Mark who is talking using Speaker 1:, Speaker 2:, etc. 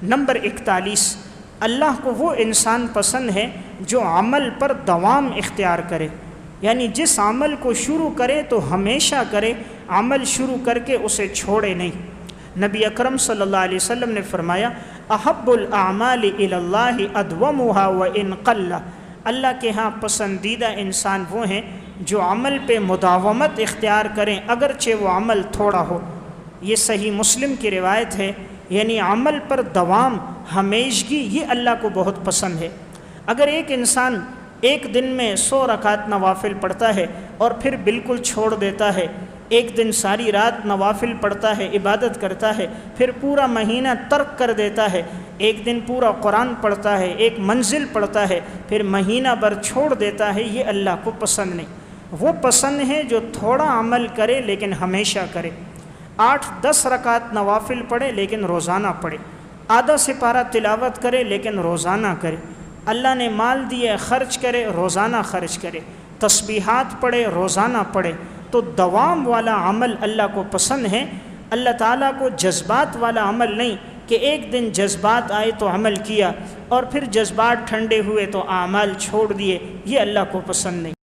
Speaker 1: Number 41، اللہ کو وہ انسان پسند ہے جو عمل پر دوام اختیار کرے، یعنی جس عمل کو شروع کرے تو ہمیشہ کرے، عمل شروع کر کے اسے چھوڑے نہیں۔ نبی اکرم صلی اللہ علیہ وسلم نے فرمایا احب الاعمال الی اللہ ادومها وان قل، اللہ کے ہاں پسندیدہ انسان وہ ہیں جو عمل پہ مداومت اختیار کریں اگرچہ وہ عمل تھوڑا ہو۔ یہ صحیح مسلم کی روایت ہے، یعنی عمل پر دوام، ہمیشگی، یہ اللہ کو بہت پسند ہے۔ اگر ایک انسان ایک دن میں 100 رکعت نوافل پڑھتا ہے اور پھر بالکل چھوڑ دیتا ہے، ایک دن ساری رات نوافل پڑھتا ہے، عبادت کرتا ہے، پھر پورا مہینہ ترک کر دیتا ہے، ایک دن پورا قرآن پڑھتا ہے، ایک منزل پڑھتا ہے، پھر مہینہ بھر چھوڑ دیتا ہے، یہ اللہ کو پسند نہیں۔ وہ پسند ہے جو تھوڑا عمل کرے لیکن ہمیشہ کرے، 8-10 رکعت نوافل پڑھے لیکن روزانہ پڑھے، آدھا سپارہ تلاوت کرے لیکن روزانہ کرے، اللہ نے مال دیے خرچ کرے، روزانہ خرچ کرے، تسبیحات پڑھے، روزانہ پڑھے، تو دوام والا عمل اللہ کو پسند ہے۔ اللہ تعالیٰ کو جذبات والا عمل نہیں کہ ایک دن جذبات آئے تو عمل کیا اور پھر جذبات ٹھنڈے ہوئے تو اعمال چھوڑ دیے، یہ اللہ کو پسند نہیں۔